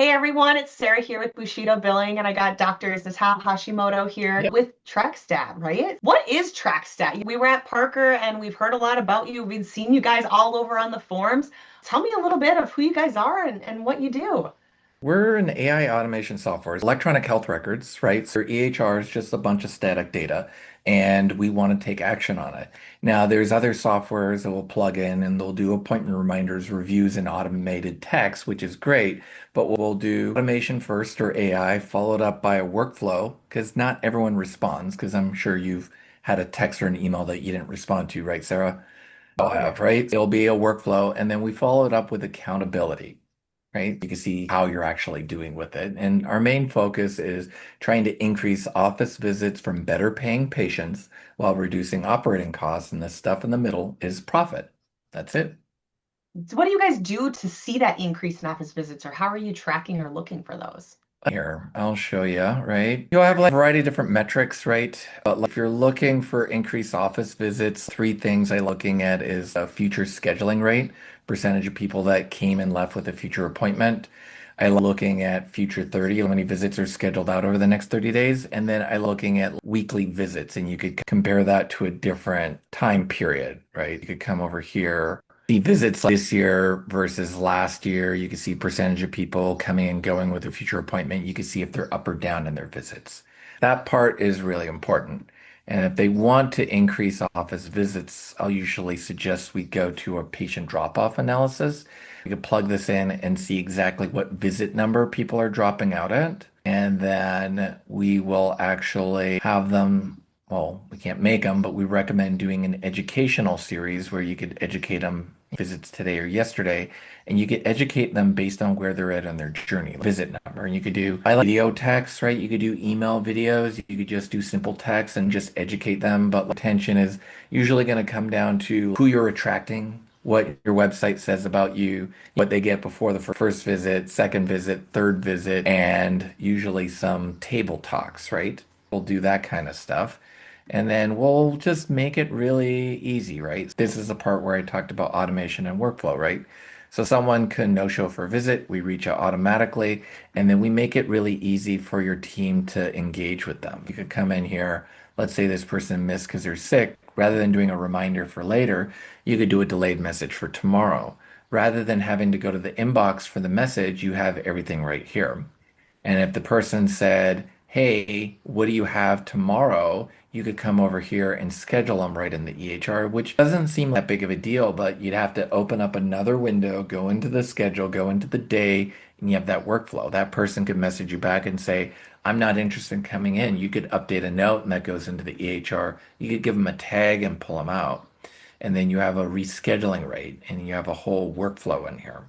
Hey everyone, it's Sarah here with Bushido Billing, and I got Dr. Naota Hashimoto here Yep. with TrackStat, right? What is TrackStat? We were at Parker and we've heard a lot about you. We've seen you guys all over on the forums. Tell me a little bit of who you guys are and what you do. We're an AI automation software, electronic health records, right? So EHR is just a bunch of static data, and we want to take action on it. Now, there's other softwares that will plug in and they'll do appointment reminders, reviews, and automated text, which is great. But we'll do automation first or AI, followed up by a workflow, because not everyone responds, because I'm sure you've had a text or an email that you didn't respond to, right, Sarah? I'll Oh yeah. have, right? It'll be a workflow, and then we follow it up with accountability. Right? You can see how you're actually doing with it. And our main focus is trying to increase office visits from better paying patients while reducing operating costs. And the stuff in the middle is profit. That's it. So what do you guys do to see that increase in office visits, or how are you tracking or looking for those? Here, I'll show you, right? You'll have like a variety of different metrics, right? But like, if you're looking for increased office visits, three things I'm looking at is a future scheduling rate, percentage of people that came and left with a future appointment. I'm looking at future 30, how many visits are scheduled out over the next 30 days. And then I'm looking at weekly visits, and you could compare that to a different time period, right? You could come over here, see visits this year versus last year. You can see percentage of people coming and going with a future appointment. You can see if they're up or down in their visits. That part is really important. And if they want to increase office visits, I'll usually suggest we go to a patient drop-off analysis. We can plug this in and see exactly what visit number people are dropping out at. And then we will actually have them, well, we can't make them, but we recommend doing an educational series where you could educate them visits today or yesterday, and you could educate them based on where they're at on their journey, visit number. And you could do, I like video text, right? You could do email videos. You could just do simple text and just educate them. But attention is usually going to come down to who you're attracting, what your website says about you, what they get before the first visit, second visit, third visit, and usually some table talks, right? We'll do that kind of stuff. And then we'll just make it really easy, right? This is the part where I talked about automation and workflow, right? So someone can no-show for a visit, we reach out automatically, and then we make it really easy for your team to engage with them. You could come in here, let's say this person missed because they're sick, rather than doing a reminder for later, you could do a delayed message for tomorrow. Rather than having to go to the inbox for the message, you have everything right here. And if the person said, hey, what do you have tomorrow? You could come over here and schedule them right in the EHR, which doesn't seem that big of a deal, but you'd have to open up another window, go into the schedule, go into the day, and you have that workflow. That person could message you back and say, I'm not interested in coming in. You could update a note and that goes into the EHR. You could give them a tag and pull them out. And then you have a rescheduling rate and you have a whole workflow in here.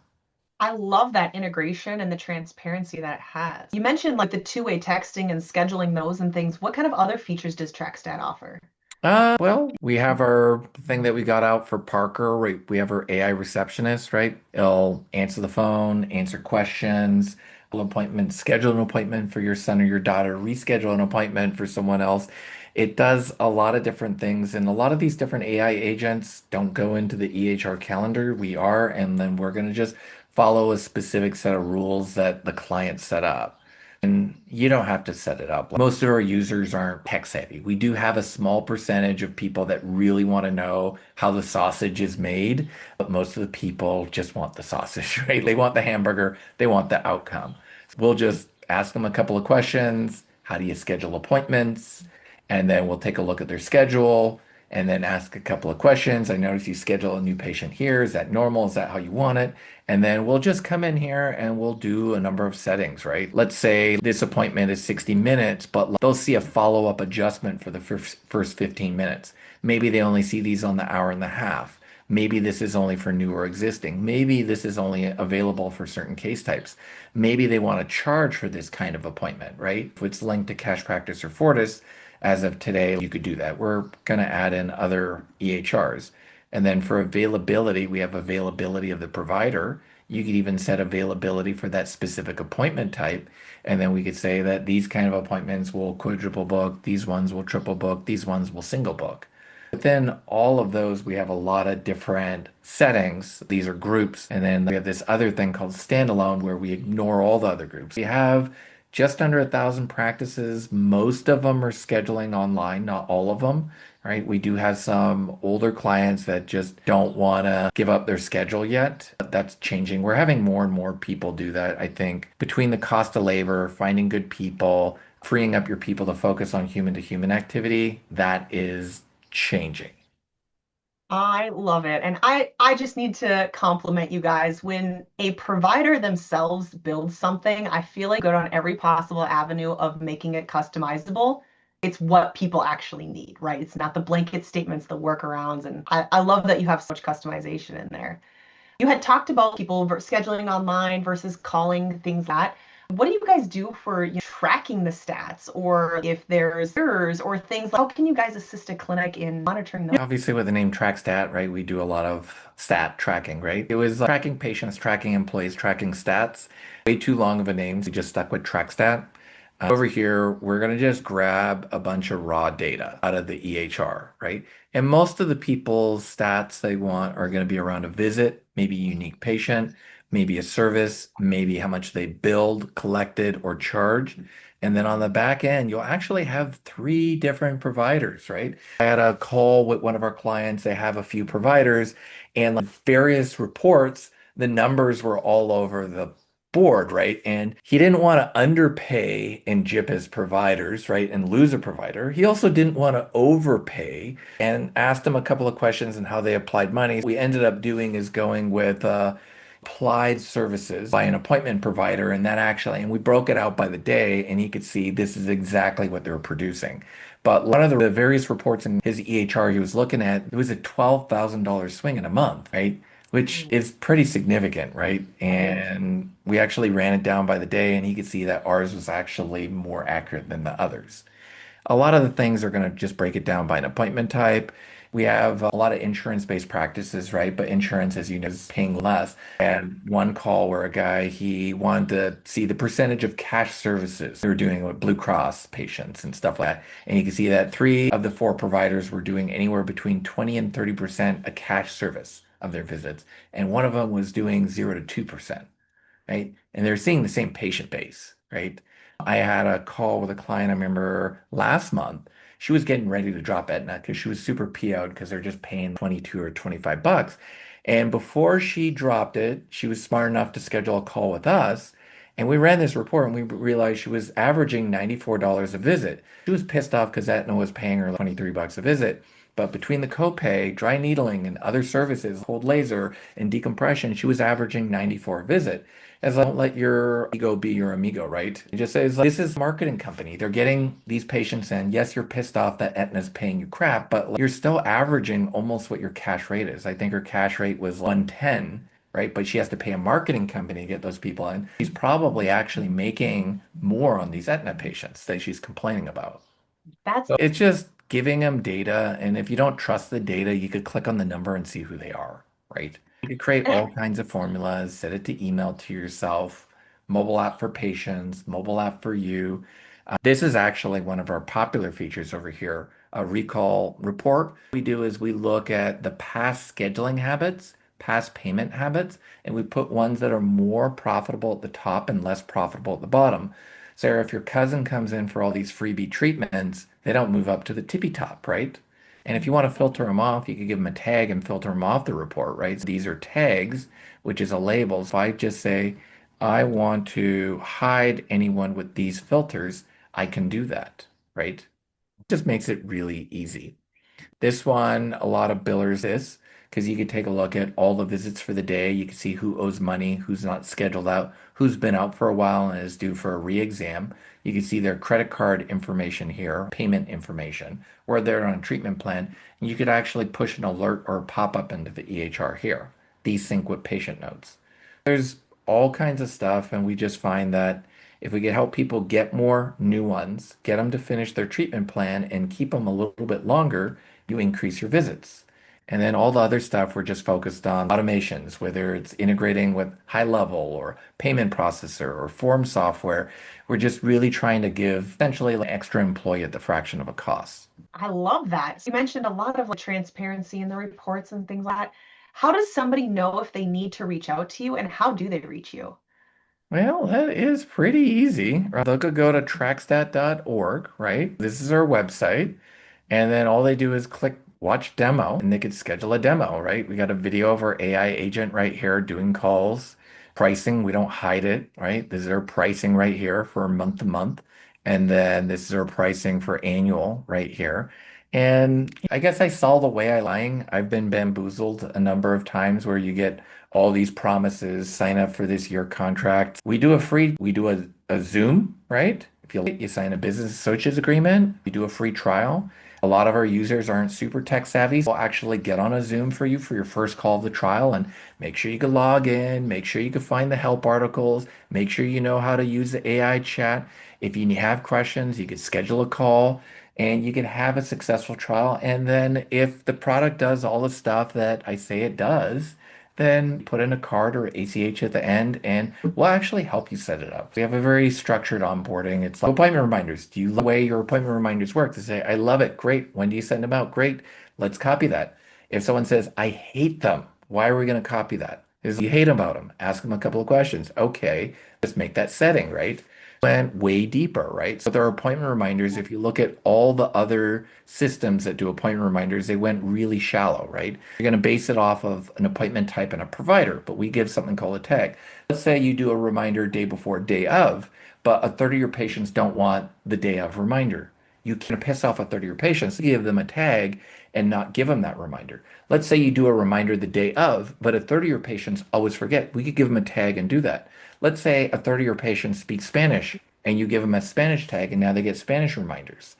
I love that integration and the transparency that it has. You mentioned like the two-way texting and scheduling those and things. What kind of other features does TrackStat offer? Well, we have our thing that we got out for Parker. We have our AI receptionist, right? It'll answer the phone, answer questions, appointment, schedule an appointment for your son or your daughter, reschedule an appointment for someone else. It does a lot of different things, and a lot of these different AI agents don't go into the EHR calendar. We are, and then we're going to just follow a specific set of rules that the client set up. And you don't have to set it up. Most of our users aren't tech savvy. We do have a small percentage of people that really want to know how the sausage is made, but most of the people just want the sausage, right? They want the hamburger, they want the outcome. We'll just ask them a couple of questions. How do you schedule appointments? And then we'll take a look at their schedule and then ask a couple of questions. I notice you schedule a new patient here. Is that normal? Is that how you want it? And then we'll just come in here and we'll do a number of settings, right? Let's say this appointment is 60 minutes, but they'll see a follow-up adjustment for the first 15 minutes. Maybe they only see these on the hour and a half. Maybe this is only for new or existing. Maybe this is only available for certain case types. Maybe they want to charge for this kind of appointment, right? If it's linked to cash practice or Fortis, as of today, you could do that. We're going to add in other EHRs. And then for availability, we have availability of the provider. You could even set availability for that specific appointment type. And then we could say that these kind of appointments will quadruple book, these ones will triple book, these ones will single book. Within all of those, we have a lot of different settings. These are groups. And then we have this other thing called standalone where we ignore all the other groups. We have just under 1,000 practices. Most of them are scheduling online, not all of them, right? We do have some older clients that just don't want to give up their schedule yet. But that's changing. We're having more and more people do that. I think between the cost of labor, finding good people, freeing up your people to focus on human to human activity, that is changing. I love it. And I just need to compliment you guys. When a provider themselves builds something, I feel like go down every possible avenue of making it customizable. It's what people actually need, right? It's not the blanket statements, the workarounds. And I love that you have so much customization in there. You had talked about people scheduling online versus calling, things like that. What do you guys do for tracking the stats, or if there's errors or things? How can you guys assist a clinic in monitoring those? Yeah, obviously, with the name TrackStat, right, we do a lot of stat tracking, right? It was tracking patients, tracking employees, tracking stats. Way too long of a name, so we just stuck with TrackStat. Over here, we're going to just grab a bunch of raw data out of the EHR, right? And most of the people's stats they want are going to be around a visit, maybe a unique patient, maybe a service, maybe how much they billed, collected, or charged. And then on the back end, you'll actually have three different providers, right? I had a call with one of our clients. They have a few providers, and like various reports, the numbers were all over the board, right? And he didn't want to underpay and jip his providers, right? And lose a provider. He also didn't want to overpay and asked them a couple of questions and how they applied money. We ended up doing is going with applied services by an appointment provider, and that actually, and we broke it out by the day, and he could see this is exactly what they were producing. But one of the various reports in his EHR he was looking at, it was a $12,000 swing in a month, right? Which Mm, is pretty significant, right? right. And we actually ran it down by the day, and he could see that ours was actually more accurate than the others. A lot of the things are going to just break it down by an appointment type. We have a lot of insurance-based practices, right? But insurance, as you know, is paying less. And one call where a guy, he wanted to see the percentage of cash services they were doing with Blue Cross patients and stuff like that. And you can see that three of the four providers were doing anywhere between 20 and 30% a cash service of their visits. And one of them was doing 0 to 2%, right? And they're seeing the same patient base, right? I had a call with a client I remember last month. She was getting ready to drop Aetna because she was super PO'd because they're just paying 22 or 25 bucks. And before she dropped it, she was smart enough to schedule a call with us. And we ran this report and we realized she was averaging $94 a visit. She was pissed off because Aetna was paying her 23 bucks a visit. But between the copay, dry needling, and other services, cold laser, and decompression, she was averaging 94 a visit. As don't let your ego be your amigo, right? It just says, like, this is a marketing company. They're getting these patients in. Yes, you're pissed off that Aetna's paying you crap, but like, you're still averaging almost what your cash rate is. I think her cash rate was 110, right? But she has to pay a marketing company to get those people in. She's probably actually making more on these Aetna patients that she's complaining about. That's So it's just giving them data. And if you don't trust the data, you could click on the number and see who they are, right? You could create all kinds of formulas, set it to email to yourself, mobile app for patients, mobile app for you. This is actually one of our popular features over here, a recall report. What we do is we look at the past scheduling habits, past payment habits, and we put ones that are more profitable at the top and less profitable at the bottom. Sarah, if your cousin comes in for all these freebie treatments, they don't move up to the tippy top, right? And if you want to filter them off, you could give them a tag and filter them off the report, right? So these are tags, which is a label. So I just say, I want to hide anyone with these filters. I can do that, right? It just makes it really easy. This one, a lot of billers this because you could take a look at all the visits for the day. You can see who owes money, who's not scheduled out, who's been out for a while and is due for a re-exam. You can see their credit card information here, payment information, where they're on a treatment plan. And you could actually push an alert or pop up into the EHR here. These sync with patient notes. There's all kinds of stuff, and we just find that if we can help people get more new ones, get them to finish their treatment plan, and keep them a little bit longer, you increase your visits. And then all the other stuff, we're just focused on automations, whether it's integrating with high level or payment processor or form software. We're just really trying to give essentially an extra employee at the fraction of a cost. I love that. So you mentioned a lot of like transparency in the reports and things like that. How does somebody know if they need to reach out to you and how do they reach you? Well, that is pretty easy. Right? They'll go to trackstat.org, right? This is our website. And then all they do is click watch demo and they could schedule a demo, right? We got a video of our AI agent right here doing calls. Pricing, we don't hide it, right? This is our pricing right here for month to month. And then this is our pricing for annual right here. And I guess I saw the way I lying. I've been bamboozled a number of times where you get all these promises, sign up for this year contract. We do a Zoom, right? If you sign a business associates agreement, we do a free trial. A lot of our users aren't super tech savvy. So we'll actually get on a Zoom for you for your first call of the trial and make sure you can log in, make sure you can find the help articles, make sure you know how to use the AI chat. If you have questions, you could schedule a call and you can have a successful trial. And then if the product does all the stuff that I say it does, then put in a card or ACH at the end, and we'll actually help you set it up. We have a very structured onboarding. It's like appointment reminders. Do you love the way your appointment reminders work? To say, I love it. Great. When do you send them out? Great. Let's copy that. If someone says, I hate them, why are we going to copy that? Is you hate about them? Ask them a couple of questions. Okay, let's make that setting, right? Went way deeper, right? So there are appointment reminders. If you look at all the other systems that do appointment reminders, they went really shallow, right? You're going to base it off of an appointment type and a provider, but we give something called a tag. Let's say you do a reminder day before, day of, but a third of your patients don't want the day of reminder. You can't piss off a third of your patients, give them a tag and not give them that reminder. Let's say you do a reminder the day of, but a third of your patients always forget. We could give them a tag and do that. Let's say a third of your patients speak Spanish and you give them a Spanish tag and now they get Spanish reminders.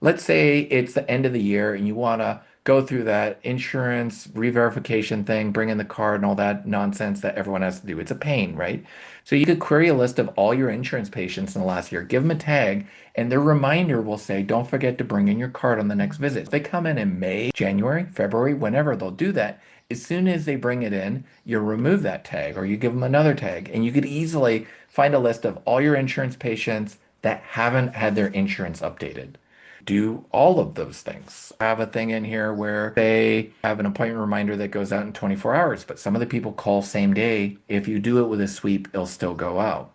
Let's say it's the end of the year and you want to go through that insurance re-verification thing, bring in the card and all that nonsense that everyone has to do. It's a pain, right? So you could query a list of all your insurance patients in the last year, give them a tag, and their reminder will say, don't forget to bring in your card on the next visit. If they come in May, January, February, whenever they'll do that. As soon as they bring it in, you remove that tag or you give them another tag, and you could easily find a list of all your insurance patients that haven't had their insurance updated. Do all of those things. I have a thing in here where they have an appointment reminder that goes out in 24 hours, but some of the people call same day. If you do it with a sweep, it'll still go out.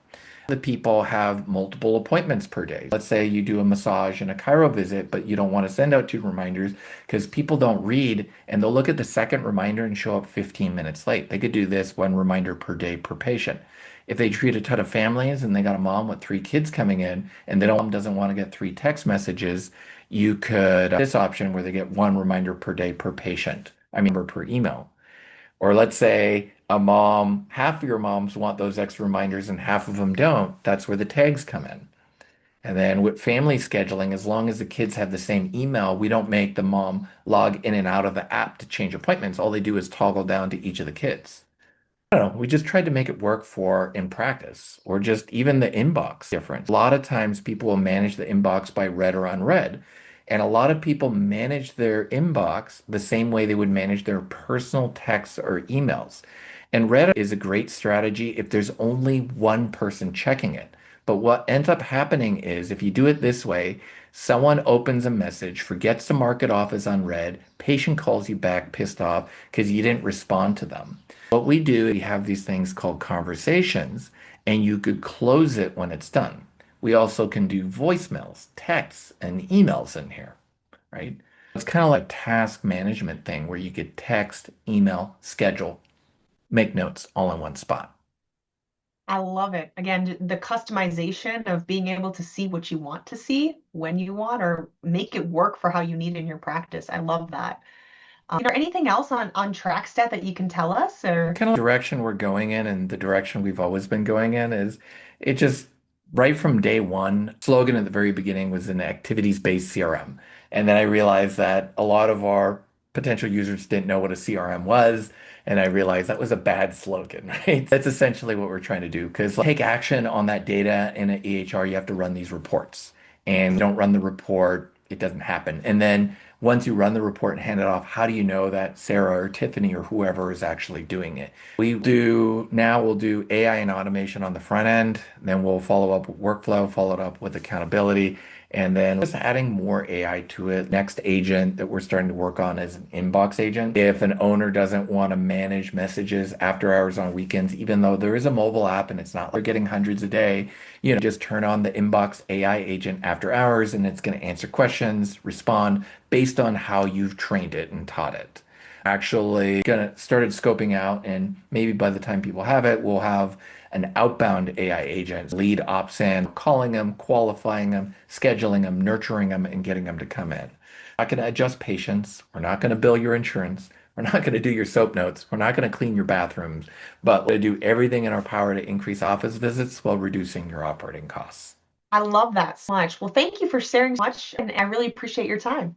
The people have multiple appointments per day. Let's say you do a massage and a chiro visit, but you don't want to send out two reminders because people don't read and they'll look at the second reminder and show up 15 minutes late. They could do this one reminder per day per patient. If they treat a ton of families and they got a mom with three kids coming in and they don't doesn't want to get three text messages, you could this option where they get one reminder per day per patient. I mean, per email. Or let's say a mom, half of your moms want those extra reminders and half of them don't. That's where the tags come in. And then with family scheduling, as long as the kids have the same email, we don't make the mom log in and out of the app to change appointments. All they do is toggle down to each of the kids. I don't know. We just tried to make it work for in practice or just even the inbox difference. A lot of times people will manage the inbox by read or unread. And a lot of people manage their inbox the same way they would manage their personal texts or emails. And read is a great strategy if there's only one person checking it. But what ends up happening is if you do it this way, someone opens a message, forgets to mark it off as unread, patient calls you back pissed off because you didn't respond to them. What we do, we have these things called conversations, and you could close it when it's done. We also can do voicemails, texts, and emails in here, right? It's kind of like a task management thing where you could text, email, schedule, make notes all in one spot. I love it. Again, the customization of being able to see what you want to see when you want or make it work for how you need in your practice. I love that. Is there anything else on TrackStat that you can tell us or? Kind of direction we're going in and the direction we've always been going in is it just right from day one, slogan at the very beginning was an activities-based CRM. And then I realized that a lot of our potential users didn't know what a CRM was. And I realized that was a bad slogan, right? That's essentially what we're trying to do because take action on that data in an EHR, you have to run these reports. And you don't run the report, it doesn't happen. And then Once you run the report and hand it off, how do you know that Sarah or Tiffany or whoever is actually doing it? We'll do AI and automation on the front end, then we'll follow up with workflow, follow it up with accountability, and then just adding more AI to it. Next agent that we're starting to work on is an inbox agent. If an owner doesn't want to manage messages after hours on weekends, even though there is a mobile app and it's not like they're getting hundreds a day, just turn on the inbox AI agent after hours and it's going to answer questions, respond based on how you've trained it and taught it. Actually, gonna started scoping out, and maybe by the time people have it, we'll have an outbound AI agent, lead ops in, calling them, qualifying them, scheduling them, nurturing them, and getting them to come in. We're not going to adjust patients. We're not going to bill your insurance. We're not going to do your soap notes. We're not going to clean your bathrooms, but we're going to do everything in our power to increase office visits while reducing your operating costs. I love that so much. Well, thank you for sharing so much, and I really appreciate your time.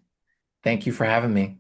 Thank you for having me.